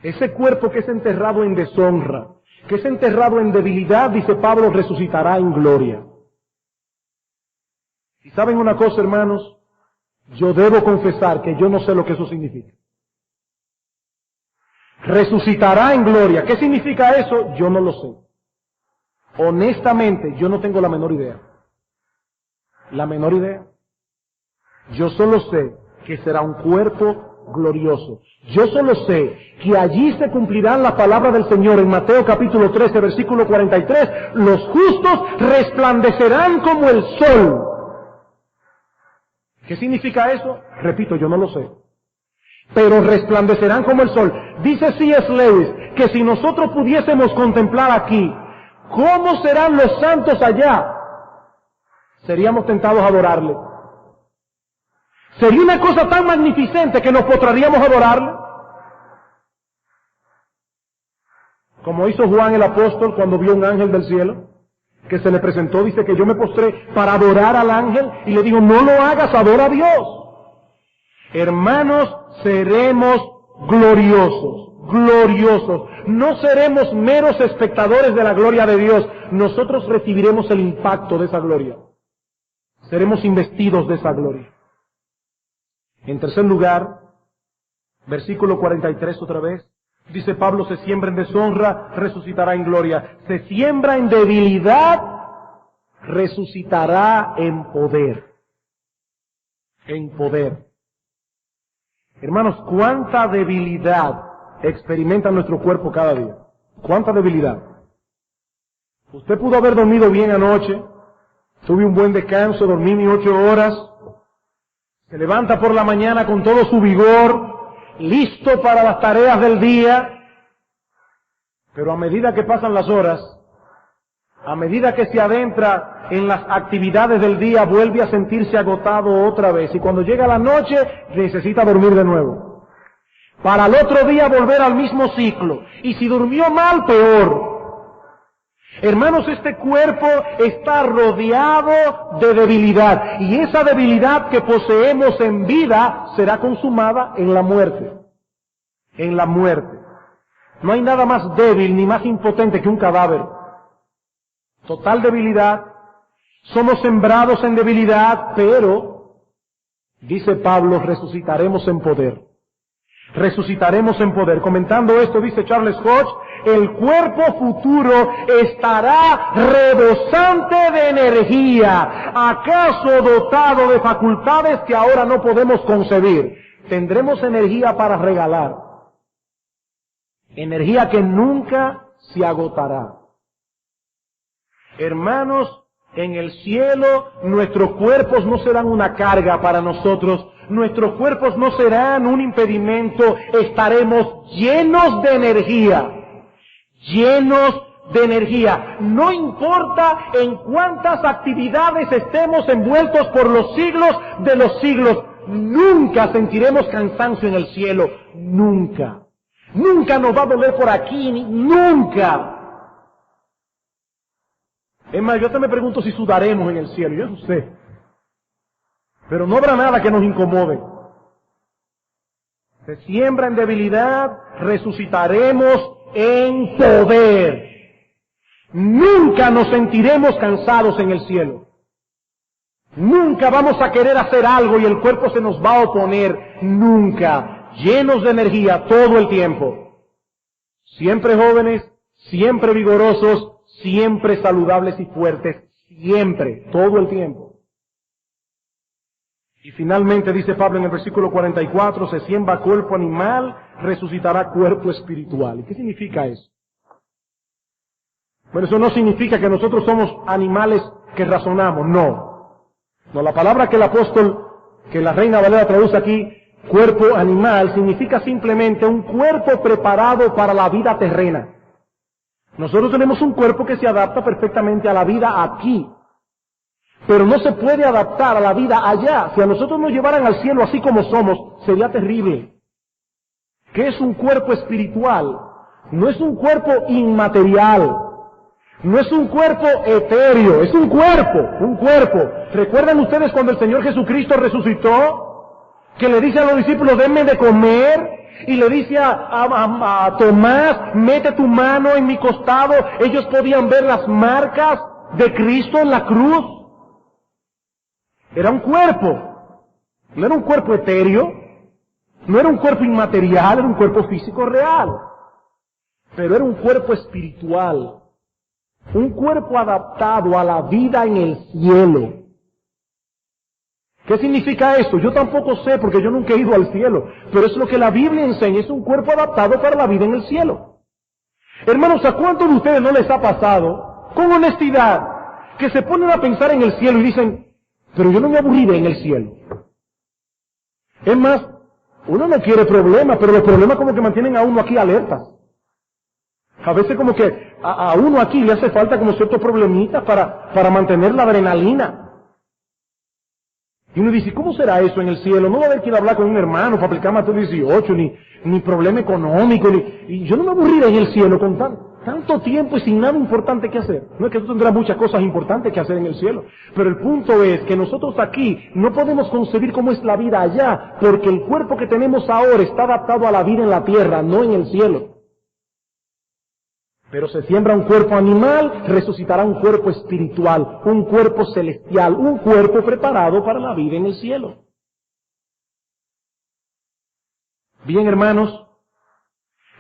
ese cuerpo que es enterrado en deshonra, que es enterrado en debilidad, dice Pablo, resucitará en gloria. Y saben una cosa, hermanos, yo debo confesar que yo no sé lo que eso significa. Resucitará en gloria. ¿Qué significa eso? Yo no lo sé. Honestamente, yo no tengo la menor idea. La menor idea. Yo solo sé que será un cuerpo glorioso. Yo solo sé que allí se cumplirán las palabras del Señor en Mateo capítulo 13, versículo 43. Los justos resplandecerán como el sol. ¿Qué significa eso? Repito, yo no lo sé. Pero resplandecerán como el sol. Dice C.S. Lewis que si nosotros pudiésemos contemplar aquí cómo serán los santos allá, seríamos tentados a adorarle. Sería una cosa tan magnificente que nos postraríamos a adorarle. Como hizo Juan el apóstol cuando vio un ángel del cielo, que se le presentó, dice que yo me postré para adorar al ángel y le digo, no lo hagas, adora a Dios. Hermanos, seremos gloriosos, gloriosos. No seremos meros espectadores de la gloria de Dios. Nosotros recibiremos el impacto de esa gloria. Seremos investidos de esa gloria. En tercer lugar, versículo 43 otra vez, dice Pablo, se siembra en deshonra, resucitará en gloria. Se siembra en debilidad, resucitará en poder. En poder. Hermanos, cuánta debilidad experimenta nuestro cuerpo cada día. Cuánta debilidad. Usted pudo haber dormido bien anoche, tuve un buen descanso, dormí mis 8 horas, se levanta por la mañana con todo su vigor, listo para las tareas del día, pero a medida que pasan las horas, a medida que se adentra en las actividades del día, vuelve a sentirse agotado otra vez. Y cuando llega la noche, necesita dormir de nuevo. Para el otro día volver al mismo ciclo. Y si durmió mal, peor. Hermanos, este cuerpo está rodeado de debilidad. Y esa debilidad que poseemos en vida será consumada en la muerte. En la muerte. No hay nada más débil ni más impotente que un cadáver. Total debilidad, somos sembrados en debilidad, pero, dice Pablo, resucitaremos en poder. Resucitaremos en poder. Comentando esto, dice Charles Hodge, el cuerpo futuro estará rebosante de energía, acaso dotado de facultades que ahora no podemos concebir. Tendremos energía para regalar. Energía que nunca se agotará. Hermanos, en el cielo nuestros cuerpos no serán una carga para nosotros, nuestros cuerpos no serán un impedimento, estaremos llenos de energía, llenos de energía. No importa en cuántas actividades estemos envueltos por los siglos de los siglos, nunca sentiremos cansancio en el cielo, nunca. Nunca nos va a doler por aquí, nunca. Es más, yo te me pregunto si sudaremos en el cielo, yo no sé. Pero no habrá nada que nos incomode. Se siembra en debilidad, resucitaremos en poder. Nunca nos sentiremos cansados en el cielo. Nunca vamos a querer hacer algo y el cuerpo se nos va a oponer. Nunca. Llenos de energía todo el tiempo. Siempre jóvenes, siempre vigorosos, siempre saludables y fuertes. Siempre, todo el tiempo. Y finalmente dice Pablo en el versículo 44, se siembra cuerpo animal, resucitará cuerpo espiritual. ¿Y qué significa eso? Bueno, eso no significa que nosotros somos animales que razonamos, no. No, la palabra que el apóstol, que la Reina Valera traduce aquí, cuerpo animal, significa simplemente un cuerpo preparado para la vida terrena. Nosotros tenemos un cuerpo que se adapta perfectamente a la vida aquí. Pero no se puede adaptar a la vida allá. Si a nosotros nos llevaran al cielo así como somos, sería terrible. ¿Qué es un cuerpo espiritual? No es un cuerpo inmaterial. No es un cuerpo etéreo. Es un cuerpo. ¿Recuerdan ustedes cuando el Señor Jesucristo resucitó? Que le dice a los discípulos, denme de comer. Y le dice a Tomás, mete tu mano en mi costado. Ellos podían ver las marcas de Cristo en la cruz. Era un cuerpo, no era un cuerpo etéreo, no era un cuerpo inmaterial, era un cuerpo físico real, pero era un cuerpo espiritual, un cuerpo adaptado a la vida en el cielo. ¿Qué significa esto? Yo tampoco sé porque yo nunca he ido al cielo, pero es lo que la Biblia enseña, es un cuerpo adaptado para la vida en el cielo. Hermanos, ¿a cuántos de ustedes no les ha pasado, con honestidad, que se ponen a pensar en el cielo y dicen, pero yo no me aburriré en el cielo? Es más, uno no quiere problemas, pero los problemas como que mantienen a uno aquí alertas. A veces como que a uno aquí le hace falta como ciertos problemitas para mantener la adrenalina. Y uno dice, ¿cómo será eso en el cielo? No va a haber que ir a hablar con un hermano para aplicar Mateo 18, ni problema económico, y yo no me aburriré en el cielo con tanto tiempo y sin nada importante que hacer. No es que tú tendrás muchas cosas importantes que hacer en el cielo, pero el punto es que nosotros aquí no podemos concebir cómo es la vida allá, porque el cuerpo que tenemos ahora está adaptado a la vida en la tierra, no en el cielo. Pero se siembra un cuerpo animal, resucitará un cuerpo espiritual, un cuerpo celestial, un cuerpo preparado para la vida en el cielo. Bien, hermanos,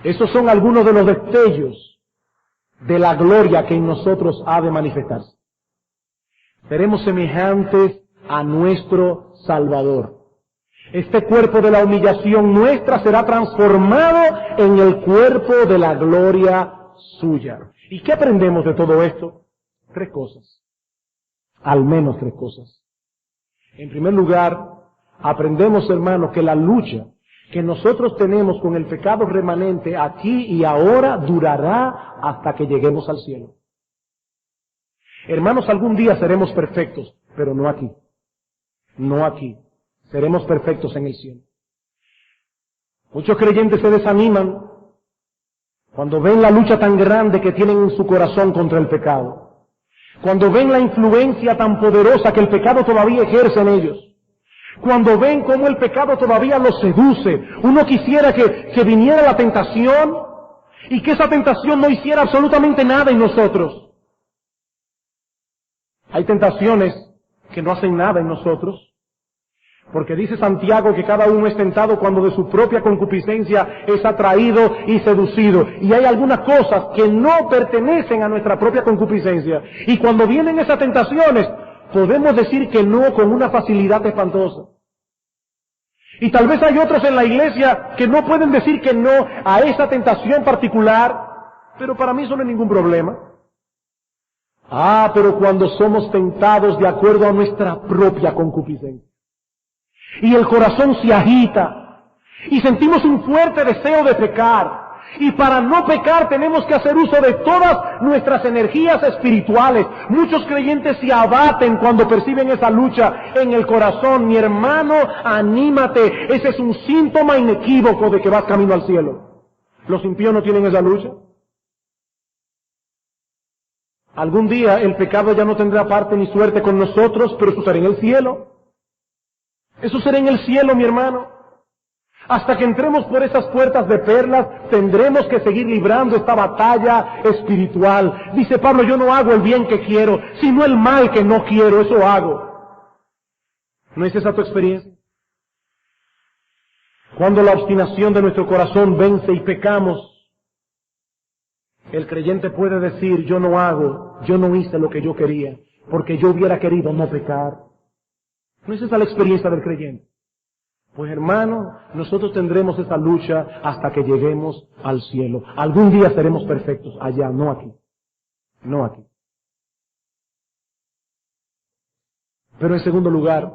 esos son algunos de los destellos de la gloria que en nosotros ha de manifestarse. Seremos semejantes a nuestro Salvador. Este cuerpo de la humillación nuestra será transformado en el cuerpo de la gloria suya. ¿Y qué aprendemos de todo esto? 3 cosas. Al menos 3 cosas. En primer lugar, aprendemos, hermanos, que la lucha que nosotros tenemos con el pecado remanente aquí y ahora durará hasta que lleguemos al cielo. Hermanos, algún día seremos perfectos, pero no aquí. No aquí. Seremos perfectos en el cielo. Muchos creyentes se desaniman cuando ven la lucha tan grande que tienen en su corazón contra el pecado. Cuando ven la influencia tan poderosa que el pecado todavía ejerce en ellos. Cuando ven cómo el pecado todavía los seduce. Uno quisiera que viniera la tentación y que esa tentación no hiciera absolutamente nada en nosotros. Hay tentaciones que no hacen nada en nosotros. Porque dice Santiago que cada uno es tentado cuando de su propia concupiscencia es atraído y seducido. Y hay algunas cosas que no pertenecen a nuestra propia concupiscencia. Y cuando vienen esas tentaciones, podemos decir que no con una facilidad espantosa. Y tal vez hay otros en la iglesia que no pueden decir que no a esa tentación particular, pero para mí eso no es ningún problema. Pero cuando somos tentados de acuerdo a nuestra propia concupiscencia, y el corazón se agita, y sentimos un fuerte deseo de pecar, y para no pecar tenemos que hacer uso de todas nuestras energías espirituales. Muchos creyentes se abaten cuando perciben esa lucha en el corazón. Mi hermano, anímate, ese es un síntoma inequívoco de que vas camino al cielo. ¿Los impíos no tienen esa lucha? Algún día el pecado ya no tendrá parte ni suerte con nosotros, pero eso será en el cielo. Eso será en el cielo, mi hermano. Hasta que entremos por esas puertas de perlas, tendremos que seguir librando esta batalla espiritual. Dice Pablo, yo no hago el bien que quiero, sino el mal que no quiero, eso hago. ¿No es esa tu experiencia? Cuando la obstinación de nuestro corazón vence y pecamos, el creyente puede decir, yo no hice lo que yo quería, porque yo hubiera querido no pecar. ¿No es esa la experiencia del creyente? Pues hermano, nosotros tendremos esa lucha hasta que lleguemos al cielo. Algún día seremos perfectos allá, no aquí. No aquí. Pero en segundo lugar,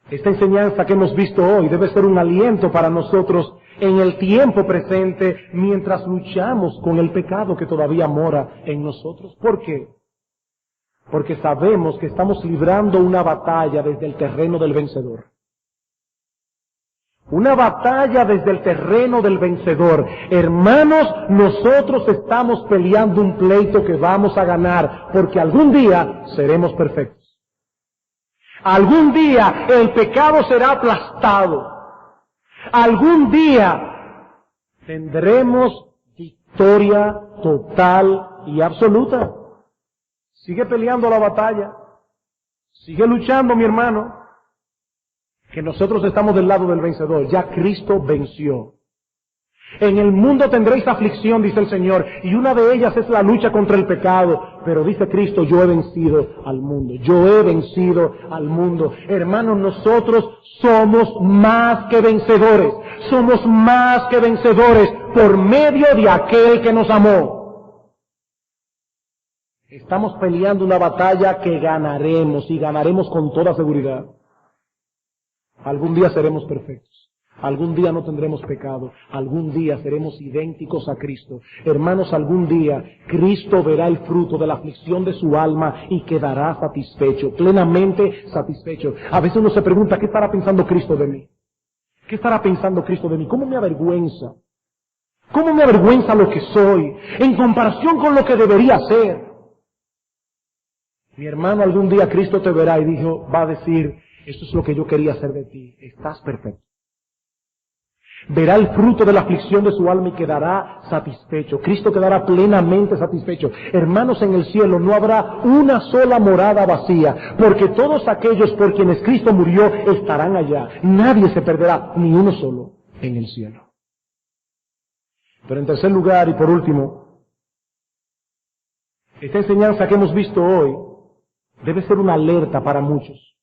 esta enseñanza que hemos visto hoy debe ser un aliento para nosotros en el tiempo presente mientras luchamos con el pecado que todavía mora en nosotros. ¿Por qué? Porque sabemos que estamos librando una batalla desde el terreno del vencedor. Una batalla desde el terreno del vencedor. Hermanos, nosotros estamos peleando un pleito que vamos a ganar, porque algún día seremos perfectos. Algún día el pecado será aplastado. Algún día tendremos victoria total y absoluta. Sigue peleando la batalla. Sigue luchando, mi hermano. Que nosotros estamos del lado del vencedor. Ya Cristo venció. En el mundo tendréis aflicción, dice el Señor, y una de ellas es la lucha contra el pecado. Pero dice Cristo, yo he vencido al mundo. Yo he vencido al mundo. Hermanos, nosotros somos más que vencedores. Somos más que vencedores por medio de aquel que nos amó. Estamos peleando una batalla que ganaremos, y ganaremos con toda seguridad. Algún día seremos perfectos. Algún día no tendremos pecado. Algún día seremos idénticos a Cristo. Hermanos, algún día Cristo verá el fruto de la aflicción de su alma y quedará satisfecho, plenamente satisfecho. A veces uno se pregunta, ¿qué estará pensando Cristo de mí? ¿Qué estará pensando Cristo de mí? ¿Cómo me avergüenza? ¿Cómo me avergüenza lo que soy en comparación con lo que debería ser? Mi hermano, algún día Cristo te verá y va a decir, esto es lo que yo quería hacer de ti. Estás perfecto. Verá el fruto de la aflicción de su alma y quedará satisfecho. Cristo quedará plenamente satisfecho. Hermanos, en el cielo no habrá una sola morada vacía, porque todos aquellos por quienes Cristo murió estarán allá. Nadie se perderá, ni uno solo, en el cielo. Pero en tercer lugar y por último, esta enseñanza que hemos visto hoy debe ser una alerta para muchos.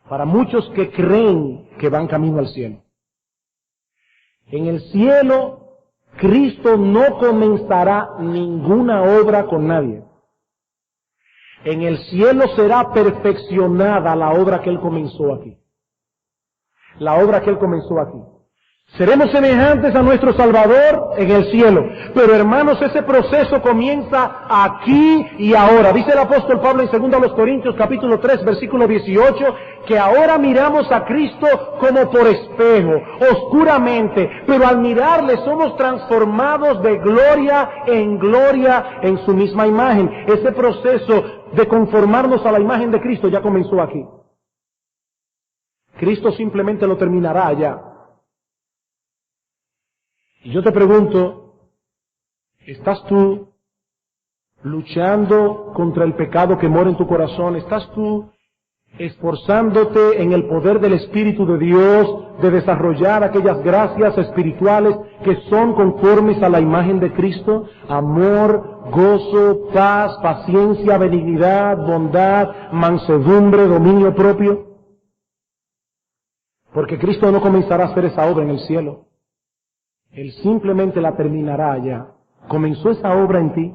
Para muchos que creen que van camino al cielo. En el cielo, Cristo no comenzará ninguna obra con nadie. En el cielo será perfeccionada la obra que Él comenzó aquí. La obra que Él comenzó aquí. Seremos semejantes a nuestro Salvador en el cielo. Pero hermanos, ese proceso comienza aquí y ahora. Dice el apóstol Pablo en 2 Corintios capítulo 3 versículo 18, que ahora miramos a Cristo como por espejo, oscuramente, pero al mirarle somos transformados de gloria en su misma imagen. Ese proceso de conformarnos a la imagen de Cristo ya comenzó aquí. Cristo simplemente lo terminará allá. Y yo te pregunto, ¿estás tú luchando contra el pecado que mora en tu corazón? ¿Estás tú esforzándote en el poder del Espíritu de Dios de desarrollar aquellas gracias espirituales que son conformes a la imagen de Cristo? Amor, gozo, paz, paciencia, benignidad, bondad, mansedumbre, dominio propio. Porque Cristo no comenzará a hacer esa obra en el cielo. Él simplemente la terminará allá. ¿Comenzó esa obra en ti?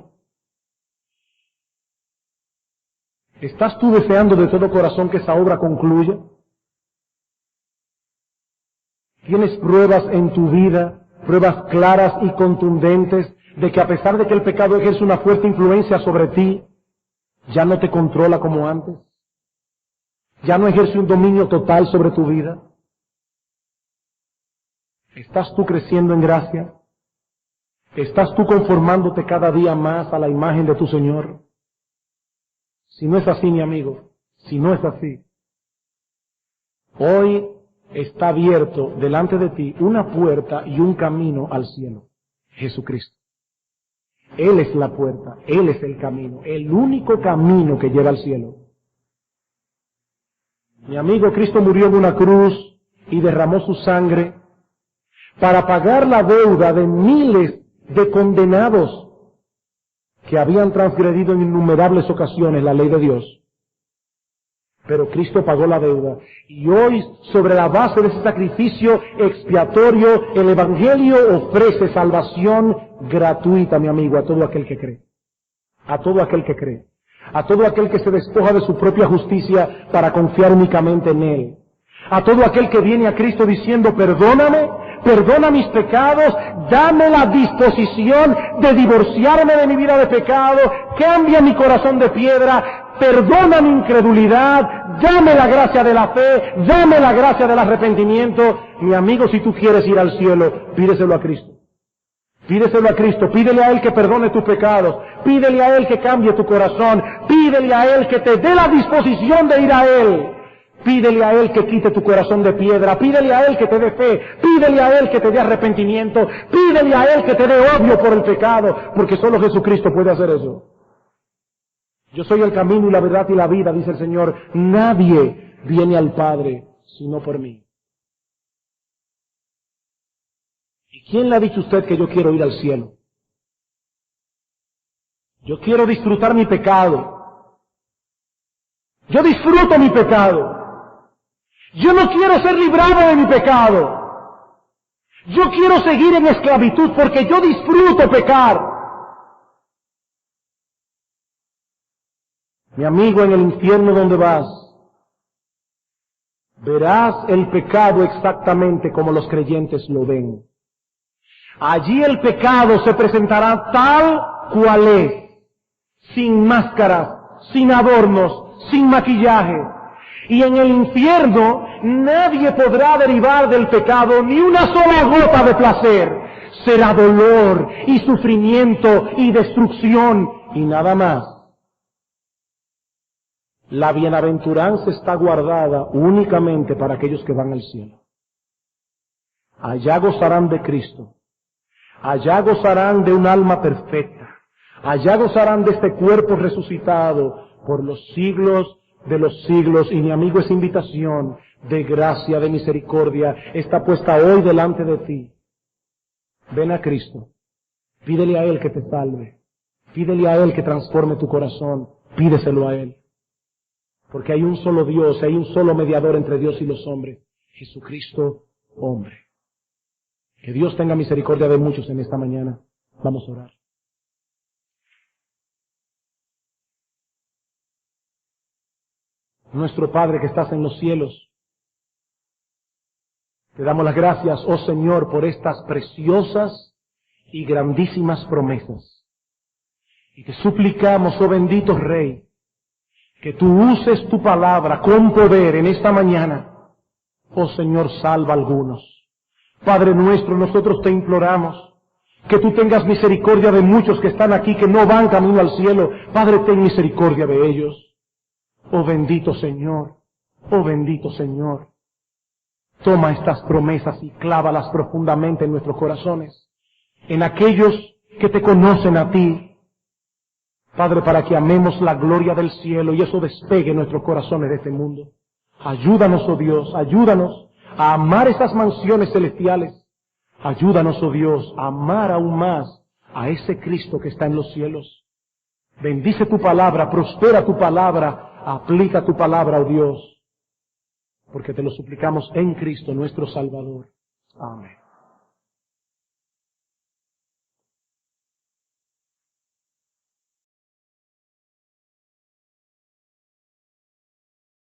¿Estás tú deseando de todo corazón que esa obra concluya? ¿Tienes pruebas en tu vida, pruebas claras y contundentes de que a pesar de que el pecado ejerce una fuerte influencia sobre ti, ya no te controla como antes? ¿Ya no ejerce un dominio total sobre tu vida? ¿Estás tú creciendo en gracia? ¿Estás tú conformándote cada día más a la imagen de tu Señor? Si no es así, mi amigo, si no es así, Hoy está abierto delante de ti una puerta y un camino al cielo. Jesucristo. Él es la puerta, Él es el camino, el único camino que lleva al cielo. Mi amigo, Cristo murió en una cruz y derramó su sangre para pagar la deuda de miles de condenados que habían transgredido en innumerables ocasiones la ley de Dios. Pero Cristo pagó la deuda. Y hoy, sobre la base de ese sacrificio expiatorio, el Evangelio ofrece salvación gratuita, mi amigo, a todo aquel que cree. A todo aquel que cree. A todo aquel que se despoja de su propia justicia para confiar únicamente en Él. A todo aquel que viene a Cristo diciendo, perdóname, perdona mis pecados, dame la disposición de divorciarme de mi vida de pecado, cambia mi corazón de piedra, perdona mi incredulidad, dame la gracia de la fe, dame la gracia del arrepentimiento. Mi amigo, si tú quieres ir al cielo, pídeselo a Cristo. Pídeselo a Cristo, pídele a Él que perdone tus pecados, pídele a Él que cambie tu corazón, pídele a Él que te dé la disposición de ir a Él. Pídele a Él que quite tu corazón de piedra, pídele a Él que te dé fe, pídele a Él que te dé arrepentimiento, pídele a Él que te dé odio por el pecado, porque solo Jesucristo puede hacer eso. Yo soy el camino y la verdad y la vida, dice el Señor. Nadie viene al Padre sino por mí. ¿Y quién le ha dicho a usted que yo quiero ir al cielo? Yo quiero disfrutar mi pecado. Yo disfruto mi pecado. Yo no quiero ser librado de mi pecado. Yo quiero seguir en esclavitud porque yo disfruto pecar. Mi amigo, en el infierno donde vas, verás el pecado exactamente como los creyentes lo ven. Allí el pecado se presentará tal cual es, sin máscaras, sin adornos, sin maquillaje. Y en el infierno nadie podrá derivar del pecado ni una sola gota de placer. Será dolor y sufrimiento y destrucción y nada más. La bienaventuranza está guardada únicamente para aquellos que van al cielo. Allá gozarán de Cristo. Allá gozarán de un alma perfecta. Allá gozarán de este cuerpo resucitado por los siglos de los siglos. Y mi amigo, esa invitación de gracia, de misericordia, está puesta hoy delante de ti. Ven a Cristo. Pídele a Él que te salve. Pídele a Él que transforme tu corazón. Pídeselo a Él. Porque hay un solo Dios, hay un solo mediador entre Dios y los hombres. Jesucristo, hombre. Que Dios tenga misericordia de muchos en esta mañana. Vamos a orar. Nuestro Padre que estás en los cielos, te damos las gracias, oh Señor, por estas preciosas y grandísimas promesas. Y te suplicamos, oh bendito Rey, que tú uses tu palabra con poder en esta mañana. Oh Señor, salva a algunos. Padre nuestro, nosotros te imploramos que tú tengas misericordia de muchos que están aquí, que no van camino al cielo. Padre, ten misericordia de ellos. Oh bendito Señor, oh bendito Señor. Toma estas promesas y clávalas profundamente en nuestros corazones, en aquellos que te conocen a ti. Padre, para que amemos la gloria del cielo y eso despegue nuestros corazones de este mundo. Ayúdanos, oh Dios, ayúdanos a amar esas mansiones celestiales. Ayúdanos, oh Dios, a amar aún más a ese Cristo que está en los cielos. Bendice tu palabra, prospera tu palabra, aplica tu palabra, oh Dios, porque te lo suplicamos en Cristo nuestro Salvador. Amén.